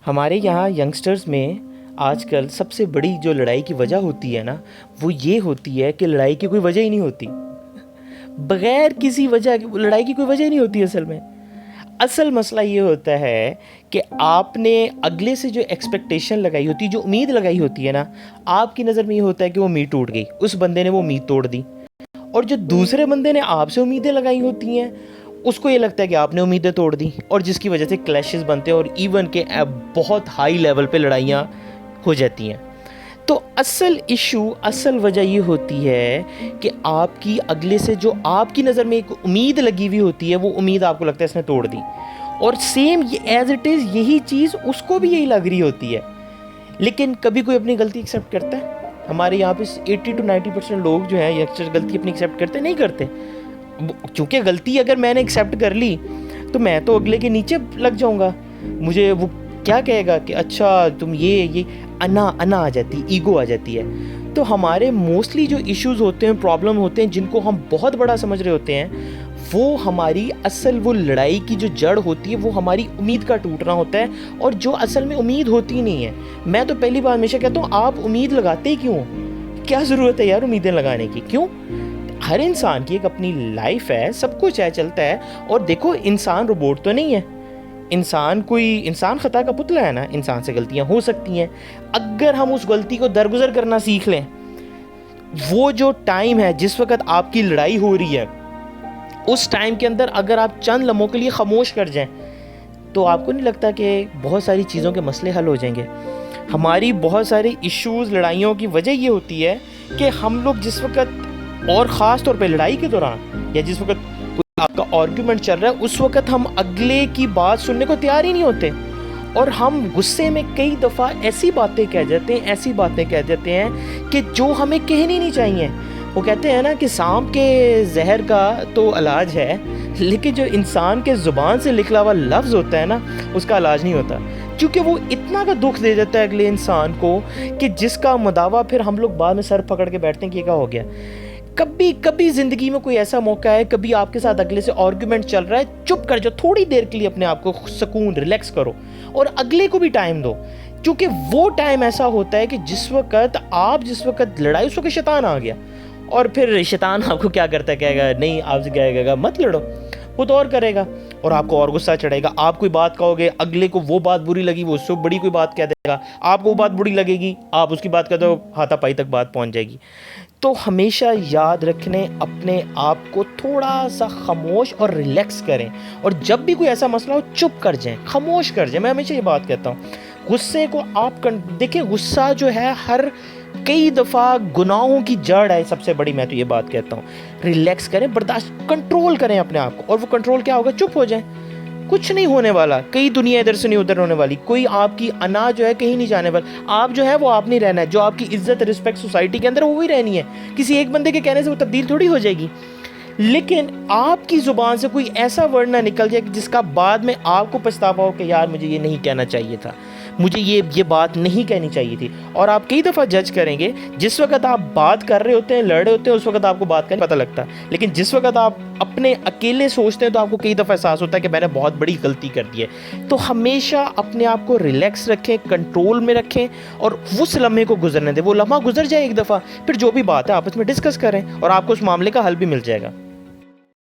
ہمارے یہاں ینگسٹرز میں آج کل سب سے بڑی جو لڑائی کی وجہ ہوتی ہے نا، وہ یہ ہوتی ہے کہ لڑائی کی کوئی وجہ ہی نہیں ہوتی. بغیر کسی وجہ کے لڑائی کی کوئی وجہ ہی نہیں ہوتی. اصل مسئلہ یہ ہوتا ہے کہ آپ نے اگلے سے جو ایکسپیکٹیشن لگائی ہوتی ہے، جو امید لگائی ہوتی ہے نا، آپ کی نظر میں یہ ہوتا ہے کہ وہ امید ٹوٹ گئی، اس بندے نے وہ امید توڑ دی. اور جو دوسرے بندے نے آپ سے امیدیں لگائی ہوتی ہیں، اس کو یہ لگتا ہے کہ آپ نے امیدیں توڑ دی، اور جس کی وجہ سے کلیشز بنتے ہیں اور ایون کہ بہت ہائی لیول پہ لڑائیاں ہو جاتی ہیں. تو اصل وجہ یہ ہوتی ہے کہ آپ کی اگلے سے جو آپ کی نظر میں ایک امید لگی ہوئی ہوتی ہے، وہ امید آپ کو لگتا ہے اس نے توڑ دی. اور سیم ایز اٹ از یہی چیز اس کو بھی یہی لگ رہی ہوتی ہے. لیکن کبھی کوئی اپنی غلطی ایکسیپٹ کرتا ہے؟ ہمارے یہاں پہ 80 to 90% لوگ جو ہیں یکسر غلطی اپنی ایکسیپٹ کرتے نہیں کرتے. چونکہ غلطی اگر میں نے ایکسیپٹ کر لی تو میں تو اگلے کے نیچے لگ جاؤں گا. مجھے وہ کیا کہے گا کہ اچھا تم یہ انا آ جاتی، ایگو آ جاتی ہے. تو ہمارے موسٹلی جو ایشوز ہوتے ہیں، پرابلم ہوتے ہیں، جن کو ہم بہت بڑا سمجھ رہے ہوتے ہیں، وہ ہماری وہ لڑائی کی جو جڑ ہوتی ہے، وہ ہماری امید کا ٹوٹنا ہوتا ہے، اور جو اصل میں امید ہوتی نہیں ہے. میں تو پہلی بار ہمیشہ کہتا ہوں، آپ امید لگاتے ہی کیوں؟ کیا ضرورت ہے یار امیدیں لگانے کی؟ کیوں؟ ہر انسان کی ایک اپنی لائف ہے، سب کچھ ہے، چلتا ہے. اور دیکھو، انسان روبوٹ تو نہیں ہے. انسان خطا کا پتلا ہے نا. انسان سے غلطیاں ہو سکتی ہیں. اگر ہم اس غلطی کو درگزر کرنا سیکھ لیں، وہ جو ٹائم ہے جس وقت آپ کی لڑائی ہو رہی ہے، اس ٹائم کے اندر اگر آپ چند لمحوں کے لیے خاموش کر جائیں، تو آپ کو نہیں لگتا کہ بہت ساری چیزوں کے مسئلے حل ہو جائیں گے؟ ہماری بہت ساری ایشوز، لڑائیوں کی وجہ یہ ہوتی ہے کہ ہم لوگ جس وقت، اور خاص طور پہ لڑائی کے دوران، یا جس وقت آپ کا آرگیومنٹ چل رہا ہے، اس وقت ہم اگلے کی بات سننے کو تیار ہی نہیں ہوتے. اور ہم غصے میں کئی دفعہ ایسی باتیں کہہ دیتے ہیں کہ جو ہمیں کہنی نہیں چاہیے. وہ کہتے ہیں نا کہ سانپ کے زہر کا تو علاج ہے، لیکن جو انسان کے زبان سے نکلا ہوا لفظ ہوتا ہے نا، اس کا علاج نہیں ہوتا. کیونکہ وہ اتنا کا دکھ دے دیتا ہے اگلے انسان کو کہ جس کا مداوع پھر ہم لوگ بعد میں سر پکڑ کے بیٹھتے ہیں کہ کیا ہو گیا. کبھی زندگی میں کوئی ایسا موقع ہے، کبھی آپ کے ساتھ اگلے سے آرگیومنٹ چل رہا ہے، چپ کر جاؤ تھوڑی دیر کے لیے، اپنے آپ کو سکون، ریلیکس کرو، اور اگلے کو بھی ٹائم دو. کیونکہ وہ ٹائم ایسا ہوتا ہے کہ جس وقت لڑائی، اس وقت شیطان آ گیا. اور پھر شیطان آپ کو کیا کرتا ہے؟ کہے گا نہیں، آپ سے کیا کہے گا؟ مت لڑو. وہ تو اور کرے گا، اور آپ کو اور غصہ چڑھے گا. آپ کوئی بات کہو گے، اگلے کو وہ بات بری لگی، وہ اس سے بڑی کوئی بات کہہ دے گا. آپ کو وہ بات بری لگے گی، آپ اس کی بات کہہ دو، ہاتھا پائی تک بات پہنچ جائے گی. تو ہمیشہ یاد رکھنے، اپنے آپ کو تھوڑا سا خاموش اور ریلیکس کریں. اور جب بھی کوئی ایسا مسئلہ ہو، چپ کر جائیں، خاموش کر جائیں. میں ہمیشہ یہ بات کہتا ہوں، غصے کو آپ دیکھیں، غصہ جو ہے کئی دفعہ گناہوں کی جڑ ہے سب سے بڑی. میں تو یہ بات کہتا ہوں، ریلیکس کریں، برداشت، کنٹرول کریں اپنے آپ کو. اور وہ کنٹرول کیا ہوگا؟ چپ ہو جائیں. کچھ نہیں ہونے والا، کئی دنیا ادھر سے نہیں ادھر ہونے والی. کوئی آپ کی انا جو ہے کہیں نہیں جانے والا. آپ جو ہے وہ آپ نہیں رہنا ہے. جو آپ کی عزت، رسپیکٹ سوسائٹی کے اندر، وہی رہنی ہے. کسی ایک بندے کے کہنے سے وہ تبدیل تھوڑی ہو جائے گی. لیکن آپ کی زبان سے کوئی ایسا ورڈ نہ نکل جائے جس کا بعد میں آپ کو پچھتاوا ہو کہ یار مجھے یہ نہیں کہنا چاہیے تھا، مجھے یہ بات نہیں کہنی چاہیے تھی. اور آپ کئی دفعہ جج کریں گے، جس وقت آپ بات کر رہے ہوتے ہیں، لڑ رہے ہوتے ہیں، اس وقت آپ کو بات کا نہیں پتہ لگتا. لیکن جس وقت آپ اپنے اکیلے سوچتے ہیں، تو آپ کو کئی دفعہ احساس ہوتا ہے کہ میں نے بہت بڑی غلطی کر دی ہے. تو ہمیشہ اپنے آپ کو ریلیکس رکھیں، کنٹرول میں رکھیں، اور اس لمحے کو گزرنے دیں. وہ لمحہ گزر جائے ایک دفعہ، پھر جو بھی بات ہے آپس میں ڈسکس کریں، اور آپ کو اس معاملے کا حل بھی مل جائے گا.